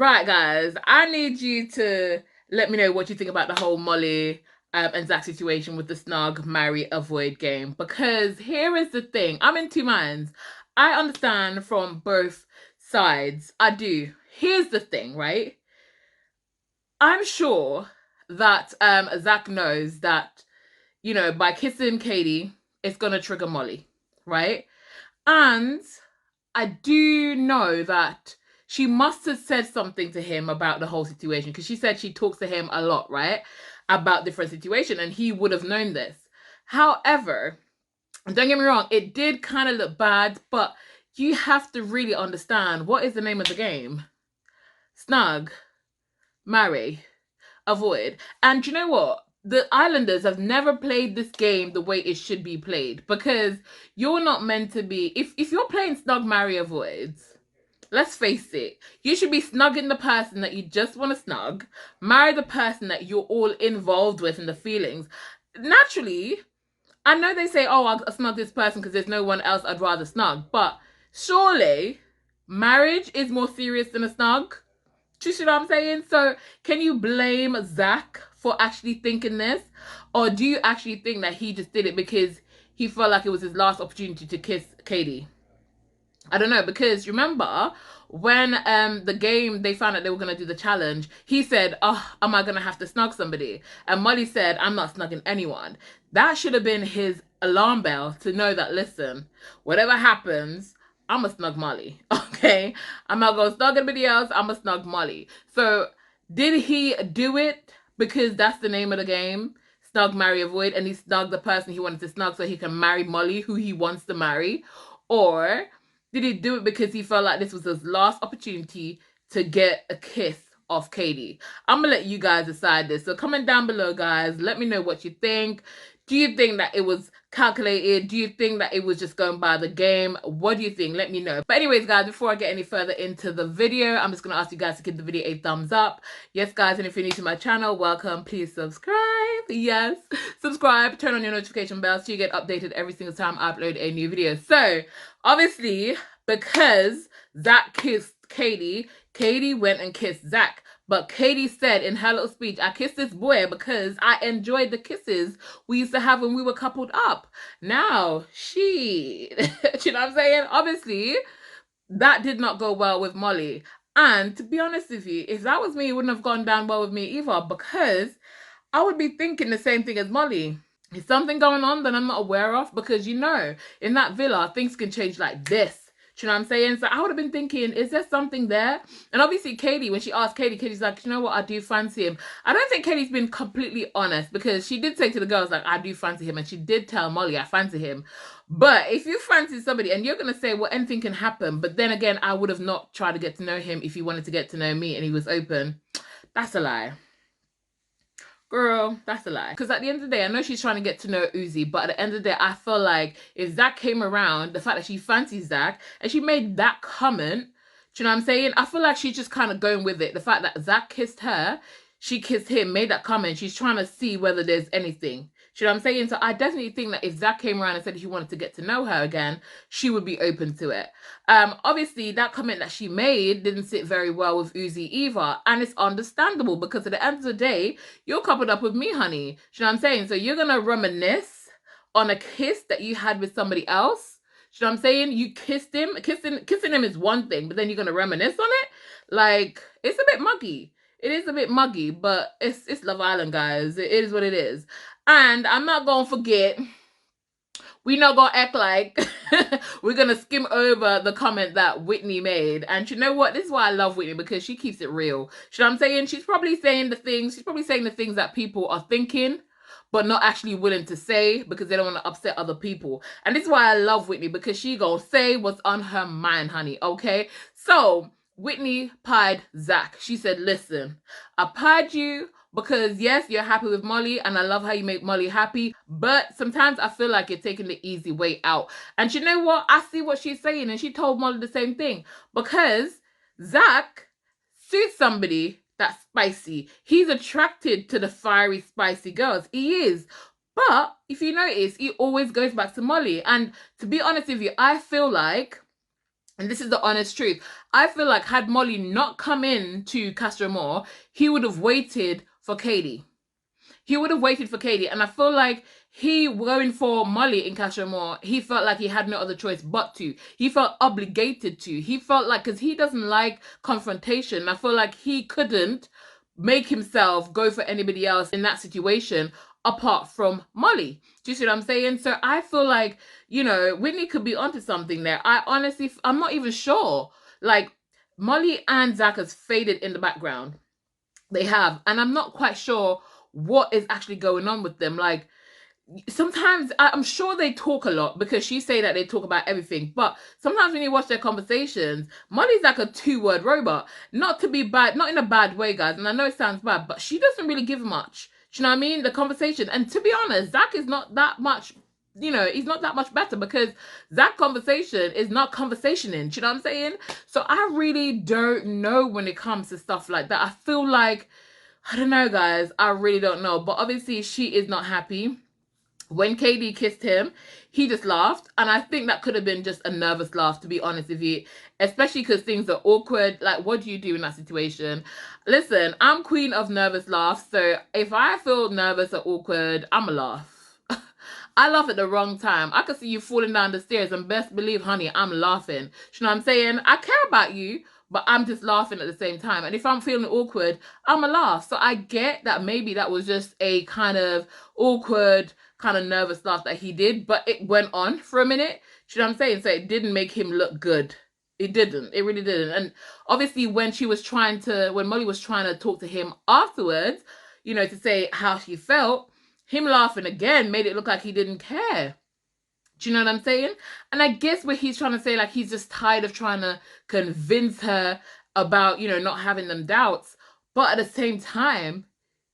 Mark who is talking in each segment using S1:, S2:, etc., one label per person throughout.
S1: Right, guys, I need you to let me know what you think about the whole Molly and Zach situation with the snug, marry, avoid game. Because here is the thing, I'm in two minds. I understand from both sides. I do. Here's the thing, right? I'm sure that Zach knows that, by kissing Kady, it's gonna trigger Molly, right? And I do know that she must have said something to him about the whole situation because she said she talks to him a lot, right? About different situation, and he would have known this. However, don't get me wrong, it did kind of look bad, but you have to really understand what is the name of the game. Snug, marry, avoid. And you know what? The Islanders have never played this game the way it should be played because you're not meant to be. If you're playing snug, marry, avoids, let's face it, you should be snugging the person that you just want to snug, marry the person that you're all involved with in the feelings. Naturally, I know they say, oh, I'll snug this person because there's no one else I'd rather snug, but surely marriage is more serious than a snug. Do you see what I'm saying? So can you blame Zach for actually thinking this? Or do you actually think that he just did it because he felt like it was his last opportunity to kiss Kady? I don't know, because remember when the game they found out they were gonna do the challenge, he said, oh, am I gonna have to snug somebody? And Molly said, I'm not snugging anyone. That should have been his alarm bell to know that, listen, whatever happens, I'm a snug Molly. Okay? I'm not gonna snug anybody else, I'm a snug Molly. So did he do it because that's the name of the game? Snug, marry, avoid, and he snugged the person he wanted to snug so he can marry Molly, who he wants to marry? Or did he do it because he felt like this was his last opportunity to get a kiss off Kady? I'm going to let you guys decide this. So comment down below, guys. Let me know what you think. Do you think that it was calculated? Do you think that it was just going by the game? What do you think? Let me know. But anyways, guys, before I get any further into the video, I'm just going to ask you guys to give the video a thumbs up. Yes, guys, and if you're new to my channel, welcome. Please subscribe. Yes, subscribe. Turn on your notification bell so you get updated every single time I upload a new video. So, obviously, because Zach kissed Kady, Kady went and kissed Zach. But Kady said in her little speech, I kissed this boy because I enjoyed the kisses we used to have when we were coupled up. Now, she, you know what I'm saying? Obviously, that did not go well with Molly. And to be honest with you, if that was me, it wouldn't have gone down well with me either because I would be thinking the same thing as Molly. Is something going on that I'm not aware of? Because in that villa, things can change like this. Do you know what I'm saying? So I would have been thinking, is there something there? And obviously Kady, when she asked Kady's like, you know what, I do fancy him. I don't think Kady's been completely honest because she did say to the girls, like, I do fancy him. And she did tell Molly, I fancy him. But if you fancy somebody and you're going to say, well, anything can happen. But then again, I would have not tried to get to know him if he wanted to get to know me and he was open. That's a lie. Girl, that's a lie. Because at the end of the day, I know she's trying to get to know Uzi, but at the end of the day, I feel like if Zach came around, the fact that she fancies Zach, and she made that comment, do you know what I'm saying? I feel like she's just kind of going with it. The fact that Zach kissed her, she kissed him, made that comment, she's trying to see whether there's anything. Do you know what I'm saying? So I definitely think that if Zach came around and said he wanted to get to know her again, she would be open to it. Obviously, that comment that she made didn't sit very well with Uzi either. And it's understandable because at the end of the day, you're coupled up with me, honey. Do you know what I'm saying? So you're going to reminisce on a kiss that you had with somebody else. Do you know what I'm saying? You kissed him. Kissing him is one thing, but then you're going to reminisce on it? Like, it's a bit muggy. It is a bit muggy, but it's Love Island, guys. It is what it is. And I'm not going to forget, we're not going to act like we're going to skim over the comment that Whitney made. And you know what? This is why I love Whitney, because she keeps it real. You know what I'm saying? She's probably saying the things that people are thinking, but not actually willing to say because they don't want to upset other people. And this is why I love Whitney, because she gonna say what's on her mind, honey, okay? So, Whitney pied Zach. She said, listen, I pied you because yes, you're happy with Molly and I love how you make Molly happy, but sometimes I feel like you're taking the easy way out. And you know what? I see what she's saying, and she told Molly the same thing, because Zach suits somebody that's spicy. He's attracted to the fiery, spicy girls. He is. But if you notice, he always goes back to Molly. And to be honest with you, I feel like And this is the honest truth. I feel like had Molly not come in to Castro Moore, he would have waited for Kady. He would have waited for Kady. And I feel like he going for Molly in Castro Moore, he felt like he had no other choice but to. He felt obligated to. He felt like, because he doesn't like confrontation, I feel like he couldn't make himself go for anybody else in that situation apart from Molly. Do you see what I'm saying? So I feel like, you know, Whitney could be onto something there. I'm not even sure. Like, Molly and Zach has faded in the background. They have. And I'm not quite sure what is actually going on with them. Like, sometimes I'm sure they talk a lot, because she say that they talk about everything, but sometimes when you watch their conversations, Molly's like a 2-word robot. Not to be bad, not in a bad way, guys, and I know it sounds bad, but she doesn't really give much. Do you know what I mean? The conversation. And to be honest, Zach is not that much, you know, he's not that much better, because that conversation is not conversationing. Do you know what I'm saying? So I really don't know when it comes to stuff like that. I feel like, I don't know, guys, I really don't know, but obviously she is not happy. When Kady kissed him, he just laughed. And I think that could have been just a nervous laugh, to be honest with you. Especially because things are awkward. Like, what do you do in that situation? Listen, I'm queen of nervous laughs. So if I feel nervous or awkward, I'm a laugh. I laugh at the wrong time. I could see you falling down the stairs, and best believe, honey, I'm laughing. You know what I'm saying? I care about you, but I'm just laughing at the same time. And if I'm feeling awkward, I'm a laugh. So I get that maybe that was just a kind of awkward, kind of nervous laugh that he did, but it went on for a minute. Do you know what I'm saying? So it didn't make him look good. It didn't. It really didn't. And obviously when Molly was trying to talk to him afterwards, you know, to say how she felt, him laughing again made it look like he didn't care. Do you know what I'm saying? And I guess what he's trying to say, like, he's just tired of trying to convince her about, you know, not having them doubts. But at the same time,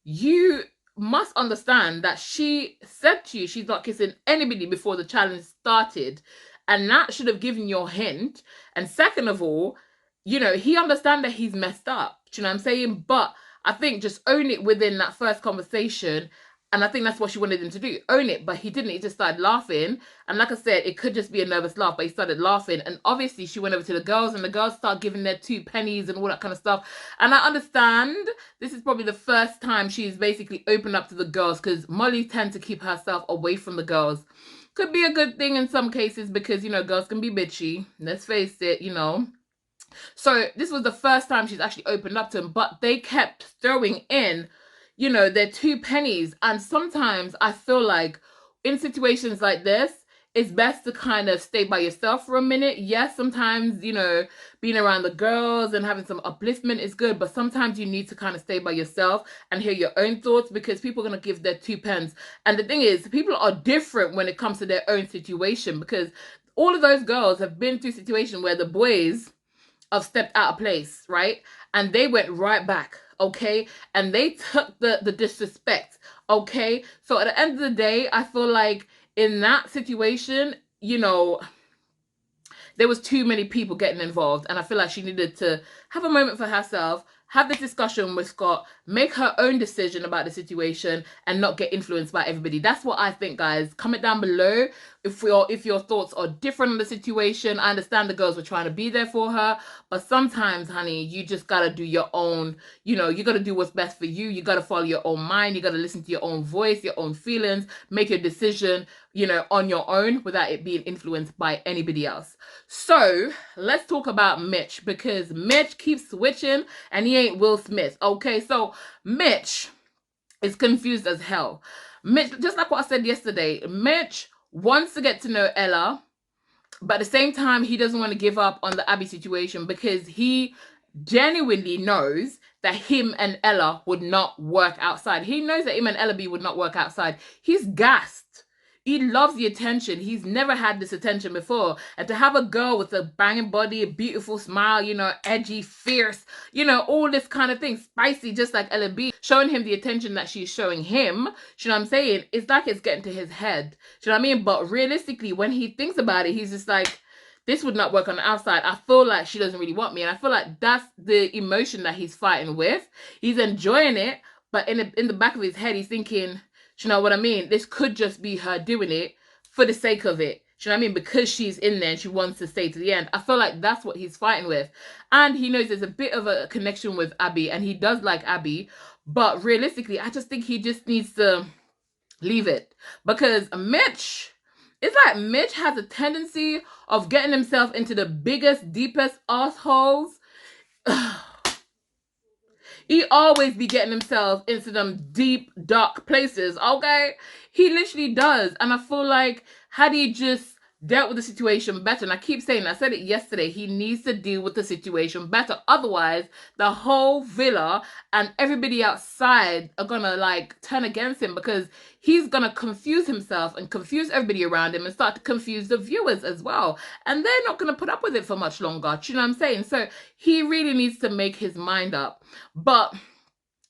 S1: you must understand that she said to you she's not kissing anybody before the challenge started. And that should have given you a hint. And second of all, you know, he understands that he's messed up. Do you know what I'm saying? But I think just own it within that first conversation. And I think that's what she wanted him to do. Own it. But he didn't. He just started laughing. And like I said, it could just be a nervous laugh, but he started laughing. And obviously she went over to the girls, and the girls started giving their 2 pennies and all that kind of stuff. And I understand this is probably the first time she's basically opened up to the girls, because Molly tends to keep herself away from the girls. Could be a good thing in some cases, because, you know, girls can be bitchy. Let's face it, you know. So this was the first time she's actually opened up to him, but they kept throwing in, you know, their 2 pennies. And sometimes I feel like in situations like this, it's best to kind of stay by yourself for a minute. Yes, sometimes, you know, being around the girls and having some upliftment is good, but sometimes you need to kind of stay by yourself and hear your own thoughts, because people are going to give their 2 pence. And the thing is, people are different when it comes to their own situation, because all of those girls have been through a situation where the boys have stepped out of place, right? And they went right back, okay? And they took the disrespect, okay? So at the end of the day, I feel like in that situation, you know, there was too many people getting involved, and I feel like she needed to have a moment for herself, have this discussion with Scott, make her own decision about the situation, and not get influenced by everybody. That's what I think, guys. Comment down below if your thoughts are different on the situation. I understand the girls were trying to be there for her, but sometimes, honey, you just gotta do your own, you know, you gotta do what's best for you. You gotta follow your own mind. You gotta listen to your own voice, your own feelings, make your decision, you know, on your own without it being influenced by anybody else. So let's talk about Mitch, because Mitch keeps switching and he ain't Will Smith. Okay, so Mitch is confused as hell. Mitch, just like what I said yesterday, Mitch wants to get to know Ella, but at the same time, he doesn't want to give up on the Abby situation, because he genuinely knows that him and Ella would not work outside. He knows that him and Ella B would not work outside. He's gassed. He loves the attention. He's never had this attention before. And to have a girl with a banging body, a beautiful smile, you know, edgy, fierce, you know, all this kind of thing, spicy, just like Ella B, showing him the attention that she's showing him, you know what I'm saying? It's like it's getting to his head. Do you know what I mean? But realistically, when he thinks about it, he's just like, this would not work on the outside. I feel like she doesn't really want me. And I feel like that's the emotion that he's fighting with. He's enjoying it, but in the back of his head, he's thinking, do you know what I mean? This could just be her doing it for the sake of it. Do you know what I mean? Because she's in there and she wants to stay to the end. I feel like that's what he's fighting with. And he knows there's a bit of a connection with Abby, and he does like Abby. But realistically, I just think he just needs to leave it. Because Mitch, it's like Mitch has a tendency of getting himself into the biggest, deepest assholes. He always be getting himself into them deep, dark places, okay? He literally does. And I feel like had he just dealt with the situation better, and I keep saying, I said it yesterday, he needs to deal with the situation better. Otherwise, the whole villa and everybody outside are gonna like turn against him, because he's gonna confuse himself and confuse everybody around him and start to confuse the viewers as well. And they're not gonna put up with it for much longer. Do you know what I'm saying? So he really needs to make his mind up. But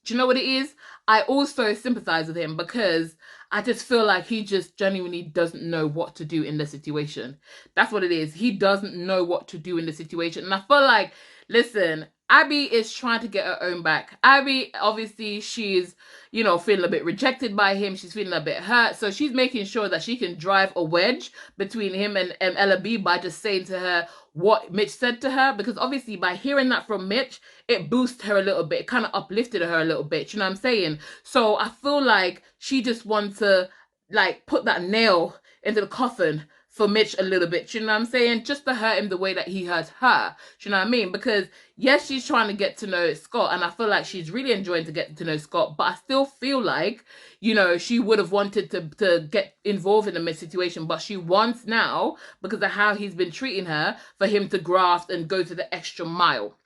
S1: do you know what it is? I also sympathize with him, because I just feel like he just genuinely doesn't know what to do in the situation. That's what it is. He doesn't know what to do in the situation. And I feel like, listen, Abby is trying to get her own back. Abby, obviously, she's, you know, feeling a bit rejected by him. She's feeling a bit hurt. So she's making sure that she can drive a wedge between him and Ella B by just saying to her what Mitch said to her. Because obviously, by hearing that from Mitch, it boosted her a little bit. It kind of uplifted her a little bit. You know what I'm saying? So I feel like she just wants to, like, put that nail into the coffin for Mitch a little bit, you know what I'm saying? Just to hurt him the way that he hurt her, you know what I mean? Because yes, she's trying to get to know Scott, and I feel like she's really enjoying to get to know Scott, but I still feel like, you know, she would have wanted to get involved in the Mitch situation, but she wants now, because of how he's been treating her, for him to graft and go to the extra mile.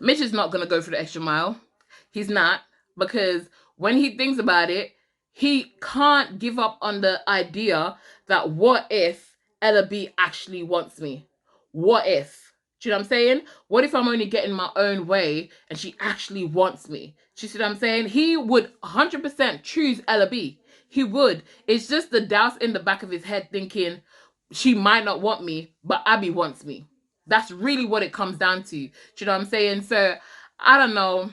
S1: Mitch is not going to go for the extra mile. He's not, because when he thinks about it, he can't give up on the idea that what if Ella B actually wants me? What if? Do you know what I'm saying? What if I'm only getting my own way and she actually wants me? Do you see what I'm saying? He would 100% choose Ella B. He would. It's just the doubt in the back of his head thinking, she might not want me, but Abby wants me. That's really what it comes down to. Do you know what I'm saying? So, I don't know.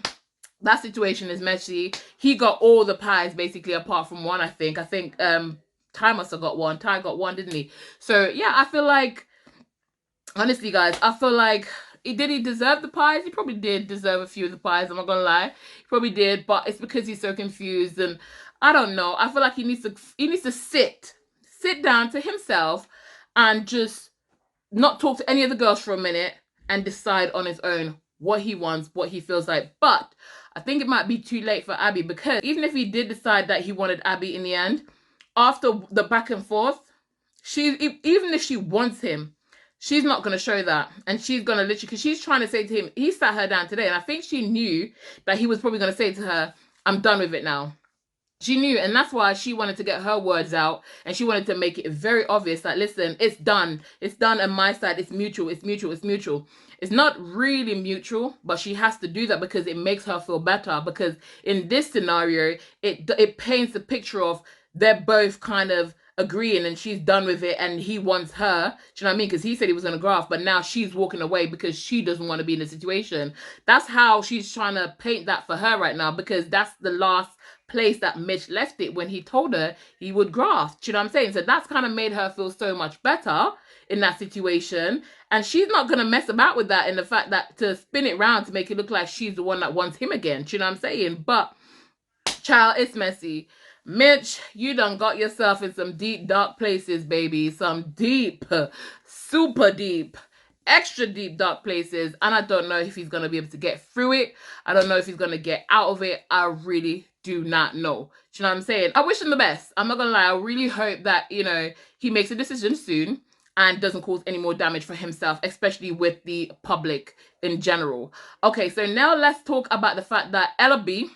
S1: That situation is messy. He got all the pies, basically, apart from one, I think. Ty must have got one. Ty got one, didn't he? So, yeah, I feel like, honestly, guys, I feel like, did he deserve the pies? He probably did deserve a few of the pies, I'm not gonna lie. He probably did, but it's because he's so confused, and I don't know. I feel like he needs to sit down to himself and just not talk to any of the girls for a minute and decide on his own what he wants, what he feels like. But I think it might be too late for Abby, because even if he did decide that he wanted Abby in the end, after the back and forth, even if she wants him, she's not going to show that. And she's going to literally, because she's trying to say to him, he sat her down today, and I think she knew that he was probably going to say to her, I'm done with it now. She knew, and that's why she wanted to get her words out, and she wanted to make it very obvious that, listen, it's done. It's done on my side. It's mutual. It's mutual. It's mutual. It's not really mutual, but she has to do that because it makes her feel better. Because in this scenario, it paints a picture of they're both kind of agreeing, and she's done with it, and he wants her. Do you know what I mean? Because he said he was going to graft, but now she's walking away because she doesn't want to be in the situation. That's how she's trying to paint that for her right now, because that's the last place that Mitch left it when he told her he would graft. Do you know what I'm saying? So that's kind of made her feel so much better in that situation. And she's not going to mess about with that, in the fact that to spin it round to make it look like she's the one that wants him again. Do you know what I'm saying? But, child, it's messy. Mitch, you done got yourself in some deep, dark places, baby. Some deep, super deep, extra deep, dark places. And I don't know if he's going to be able to get through it. I don't know if he's going to get out of it. I really do not know. Do you know what I'm saying? I wish him the best. I'm not going to lie. I really hope that, you know, he makes a decision soon and doesn't cause any more damage for himself, especially with the public in general. Okay, so now let's talk about the fact that Ella B,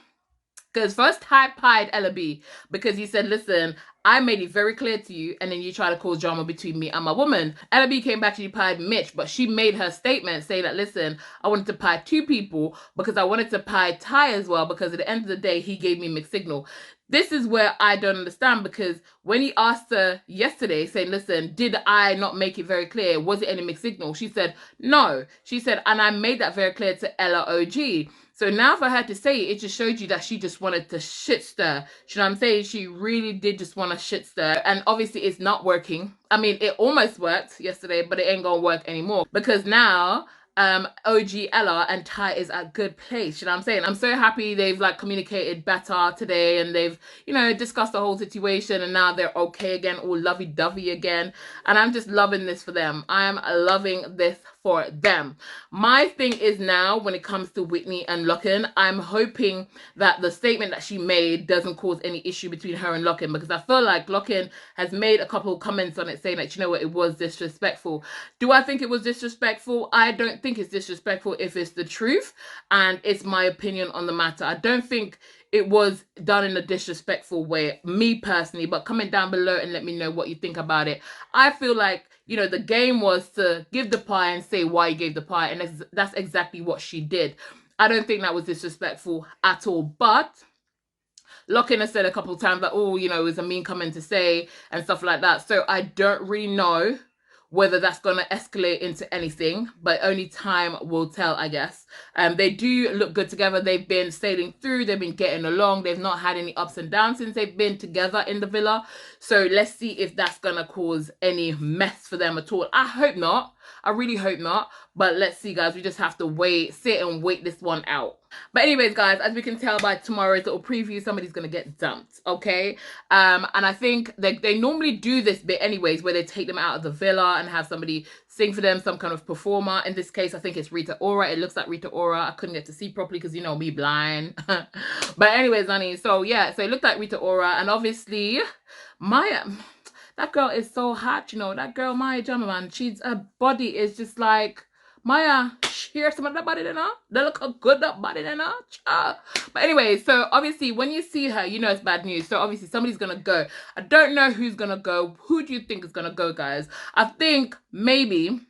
S1: because first Ty pied Ella B, because he said, listen, I made it very clear to you, and then you try to cause drama between me and my woman. Ella B came back and she pied Mitch, but she made her statement saying that, listen, I wanted to pie two people because I wanted to pie Ty as well, because at the end of the day, he gave me mixed signal. This is where I don't understand, because when he asked her yesterday, saying, listen, did I not make it very clear? Was it any mixed signal? She said, no. She said, and I made that very clear to Ella OG. So now for her to say it, it just showed you that she just wanted to shit stir. You know what I'm saying? She really did just want to shit stir. And obviously it's not working. I mean, it almost worked yesterday, but it ain't gonna work anymore. Because now OG Ella and Ty is at good place. You know what I'm saying? I'm so happy they've like communicated better today, and they've, you know, discussed the whole situation, and now they're okay again, all lovey-dovey again. And I'm just loving this for them. I'm loving this for them. My thing is now, when it comes to Whitney and Lockin, I'm hoping that the statement that she made doesn't cause any issue between her and Lockin, because I feel like Lockin has made a couple of comments on it saying that, you know what, it was disrespectful. Do I think it was disrespectful? I don't think it's disrespectful if it's the truth, and it's my opinion on the matter. I don't think it was done in a disrespectful way, me personally, but comment down below and let me know what you think about it. I feel like, you know, the game was to give the pie and say why you gave the pie, and that's exactly what she did. I don't think that was disrespectful at all, but Lockin has said a couple of times that, oh, you know, it was a mean comment to say and stuff like that. So I don't really know whether that's going to escalate into anything, but only time will tell, I guess. They do look good together. They've been sailing through. They've been getting along. They've not had any ups and downs since they've been together in the villa. So let's see if that's going to cause any mess for them at all. I hope not. I really hope not. But let's see, guys. We just have to sit and wait this one out. But anyways, guys, as we can tell by tomorrow's little preview, somebody's going to get dumped, okay? And I think they normally do this bit anyways, where they take them out of the villa and have somebody sing for them, some kind of performer. In this case, I think it's Rita Ora. It looks like Rita Ora. I couldn't get to see properly because, you know, me blind. But anyways, honey, so yeah, so it looked like Rita Ora. And obviously, Maya, that girl is so hot, you know. That girl, Maya Jama, her body is just like... Maya, share some of that body then, huh? They look a good that body then, huh? But anyway, so obviously when you see her, you know it's bad news. So obviously somebody's gonna go. I don't know who's gonna go. Who do you think is gonna go, guys? I think maybe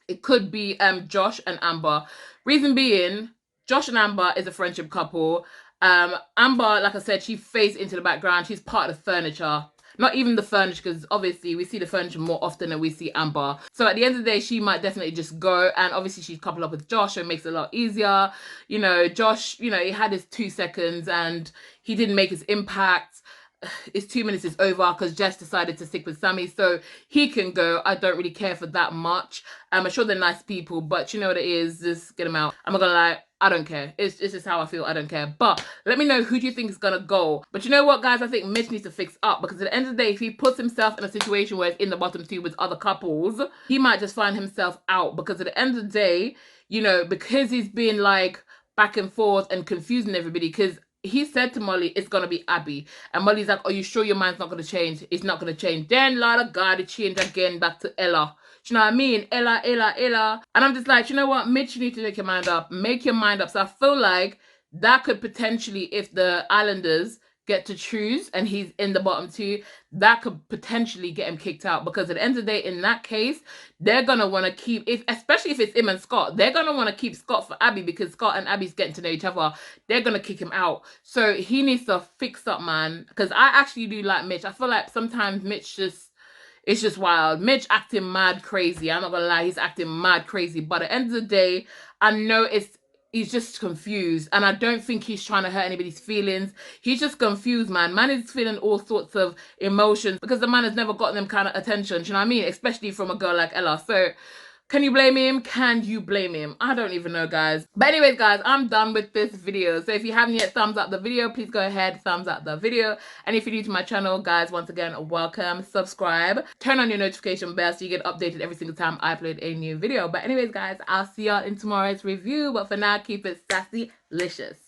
S1: it could be Josh and Amber. Reason being, Josh and Amber is a friendship couple. Amber, like I said, she fades into the background. She's part of the furniture. Not even the furniture, because obviously we see the furniture more often than we see Amber. So at the end of the day, she might definitely just go. And obviously she's coupled up with Josh, so it makes it a lot easier. You know, Josh, you know, he had his 2 seconds and he didn't make his impact. His 2 minutes is over because Jess decided to stick with Sammy, so he can go. I don't really care for that much. I'm sure they're nice people, but you know what it is, just get them out. I'm not gonna lie, I don't care. It's just how I feel. I don't care. But let me know, who do you think is gonna go? But you know what, guys? I think Mitch needs to fix up, because at the end of the day, if he puts himself in a situation where it's in the bottom 2 with other couples, he might just find himself out. Because at the end of the day, you know, because he's been like back and forth and confusing everybody, because he said to Molly, it's going to be Abby. And Molly's like, are you sure your mind's not going to change? It's not going to change. Then, Lord of God, it changed again back to Ella. Do you know what I mean? Ella. And I'm just like, you know what? Mitch, you need to make your mind up. Make your mind up. So I feel like that could potentially, if the Islanders get to choose and he's in the bottom 2, that could potentially get him kicked out. Because at the end of the day, in that case, they're going to want to keep, especially if it's him and Scott, they're going to want to keep Scott for Abby, because Scott and Abby's getting to know each other. They're going to kick him out. So he needs to fix up, man. Because I actually do like Mitch. I feel like sometimes Mitch it's just wild. Mitch acting mad crazy. I'm not going to lie, he's acting mad crazy. But at the end of the day, I know he's just confused, and I don't think he's trying to hurt anybody's feelings. He's just confused, man. Man is feeling all sorts of emotions because the man has never gotten them kind of attention. Do you know what I mean? Especially from a girl like Ella. So can you blame him? Can you blame him? I don't even know, guys. But anyways, guys, I'm done with this video. So if you haven't yet thumbs up the video, please go ahead, thumbs up the video. And if you're new to my channel, guys, once again, welcome. Subscribe. Turn on your notification bell so you get updated every single time I upload a new video. But anyways, guys, I'll see y'all in tomorrow's review. But for now, keep it sassy, licious.